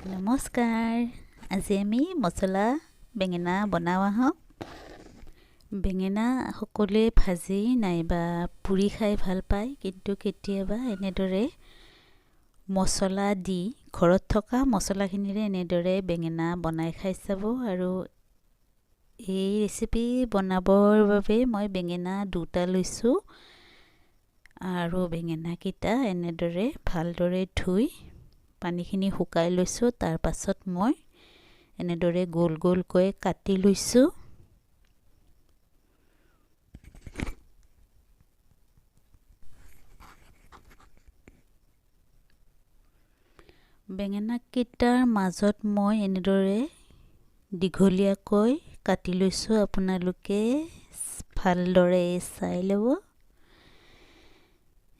নমস্কাৰ আজি আমি মছলা বেঙেনা বনাওঁ আহক বেঙেনা সকলোৱে ভাজি নাইবা পুৰি খাই ভাল পায় কিন্তু কেতিয়াবা এনেদৰে মছলা দি ঘৰত থকা মছলাখিনিৰে এনেদৰে বেঙেনা বনাই খাই চাব আৰু এই ৰেচিপি বনাবৰ বাবে মই বেঙেনা দুটা লৈছোঁ আৰু বেঙেনাকেইটা এনেদৰে ভালদৰে ধুই পানীখিনি শুকাই লৈছোঁ তাৰ পাছত মই এনেদৰে গোল গোলকৈ কাটি লৈছোঁ বেঙেনাকেইটাৰ মাজত মই এনেদৰে দীঘলীয়াকৈ কাটি লৈছোঁ আপোনালোকে ভালদৰে চাই ল'ব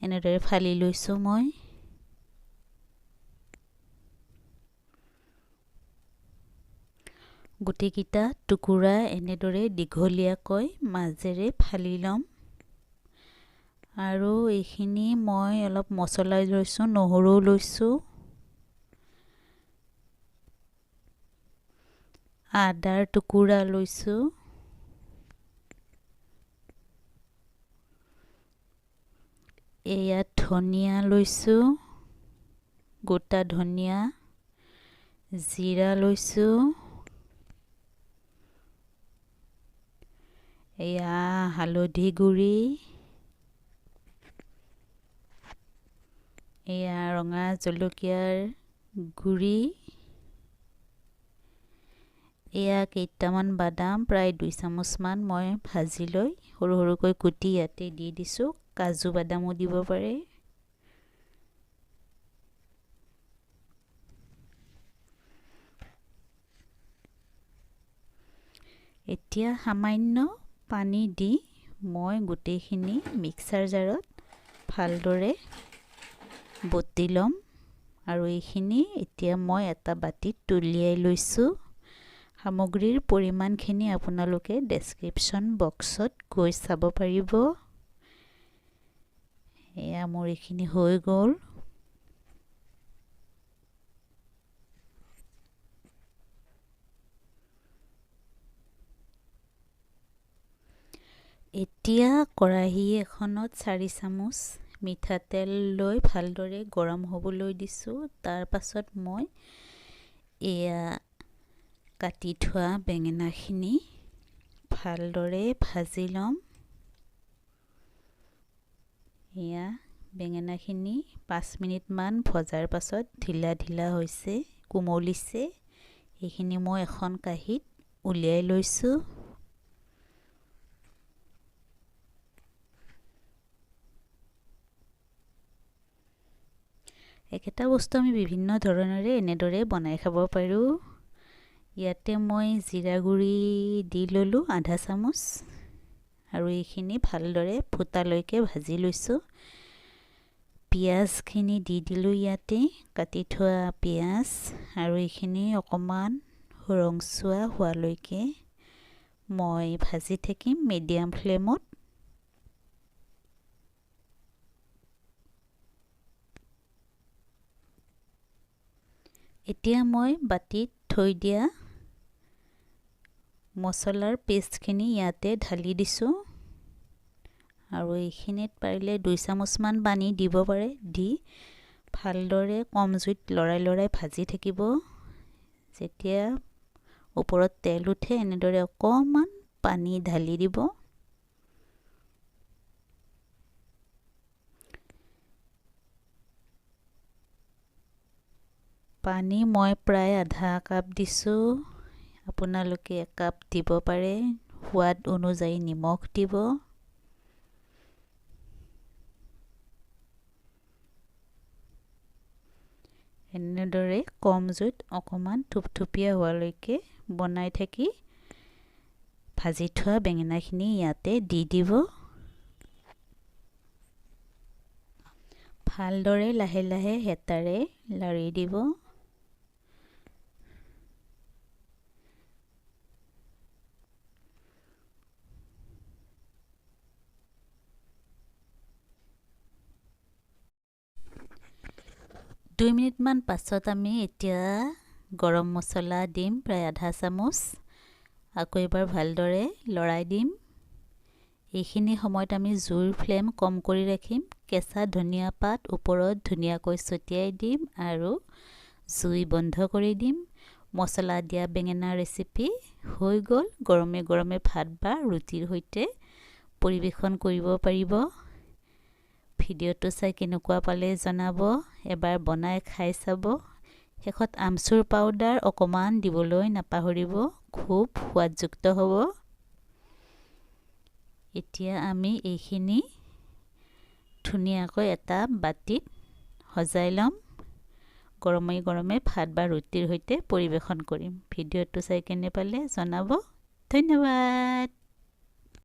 এনেদৰে ফালি লৈছোঁ মই গুটিকেইটা টুকুৰা এনেদৰে দীঘলীয়াকৈ মাজেৰে ফালি ল'ম আৰু এইখিনি মই অলপ মছলা লৈছোঁ নহৰু লৈছোঁ আদাৰ টুকুৰা লৈছোঁ এয়া ধনিয়া লৈছোঁ গোটা ধনিয়া জিৰা লৈছোঁ এয়া হালধি গুড়ি এয়া ৰঙা জলকীয়াৰ গুড়ি এয়া কেইটামান বাদাম প্ৰায় 2 চামুচমান মই ভাজি লৈ সৰু সৰুকৈ কুটি ইয়াতে দি দিছোঁ কাজু বাদামো দিব পাৰে এতিয়া সামান্য পানী দি মই গোটেইখিনি মিক্সাৰ জাৰত ভালদৰে বটি ল'ম আৰু এইখিনি এতিয়া মই এটা বাটিত তুলিয়াই লৈছোঁ সামগ্ৰীৰ পৰিমাণখিনি আপোনালোকে ডেছক্ৰিপশ্যন বক্সত গৈ চাব পাৰিব এয়া মোৰ এইখিনি হৈ গ'ল এতিয়া কেৰাহী এখনত 4 চামুচ মিঠাতেল লৈ ভালদৰে গৰম হ'বলৈ দিছোঁ তাৰ পাছত মই এয়া কাটি থোৱা বেঙেনাখিনি ভালদৰে ভাজি ল'ম এয়া বেঙেনাখিনি 5 মিনিটমান ভজাৰ পাছত ঢিলা ঢিলা হৈছে কোমলিছে এইখিনি মই এখন কাঁহীত উলিয়াই লৈছোঁ একেটা বস্তু আমি বিভিন্ন ধৰণেৰে এনেদৰে বনাই খাব পাৰোঁ ইয়াতে মই জিৰা গুড়ি দি ল'লোঁ আধা চামুচ আৰু এইখিনি ভালদৰে ফুটালৈকে ভাজি লৈছোঁ পিঁয়াজখিনি দি দিলোঁ ইয়াতে কাটি থোৱা পিঁয়াজ আৰু এইখিনি অকণমান ৰংচুৱা হোৱালৈকে মই ভাজি থাকিম মিডিয়াম ফ্লেমত এতিয়া মই বাটিত থৈ দিয়া মছলাৰ পেষ্টখিনি ইয়াতে ঢালি দিছোঁ আৰু এইখিনিত পাৰিলে 2 চামুচমান পানী দিব পাৰে দি ভালদৰে কম জুইত লৰাই ভাজি থাকিব যেতিয়া ওপৰত তেল উঠে এনেদৰে অকণমান পানী ঢালি দিব পানী মই প্ৰায় আধা কাপ দিছোঁ আপোনালোকে 1 কাপ দিব পাৰে সোৱাদ অনুযায়ী নিমখ দিব এনেদৰে কম জুইত অকণমান থুপথুপীয়া হোৱালৈকে বনাই থাকি ভাজি থোৱা বেঙেনাখিনি ইয়াতে দি দিব ভালদৰে লাহে লাহে হেতাৰে লাৰি দিব দুই মিনিটমান পাছত আমি এতিয়া গৰম মছলা দিম প্ৰায় আধা চামুচ। আকৌ এবাৰ ভালদৰে লৰাই দিম। এইখিনি সময়ত আমি জুইৰ ফ্লেম কম কৰি ৰাখিম। কেঁচা ধনিয়া পাত ওপৰত ধুনীয়াকৈ ছটিয়াই দিম আৰু জুই বন্ধ কৰি দিম। মছলা দিয়া বেঙেনা ৰেচিপি হৈ গ'ল। গৰমে গৰমে ভাত বা ৰুটিৰ সৈতে পৰিৱেশন কৰিব পাৰিব। ভিডিঅ'টো চাই কেনেকুৱা পালে জনাব। এবাৰ বনাই খাই চাব। শেষত আমচুৰ পাউডাৰ অকণমান দিবলৈ নাপাহৰিব। খুব সোৱাদযুক্ত হ'ব। এতিয়া আমি এইখিনি ধুনীয়াকৈ এটা বাটিত সজাই ল'ম। গৰমে গৰমে ভাত বা ৰুটিৰ সৈতে পৰিৱেশন কৰিম। ভিডিঅ'টো চাই কেনে পালে জনাব। ধন্যবাদ।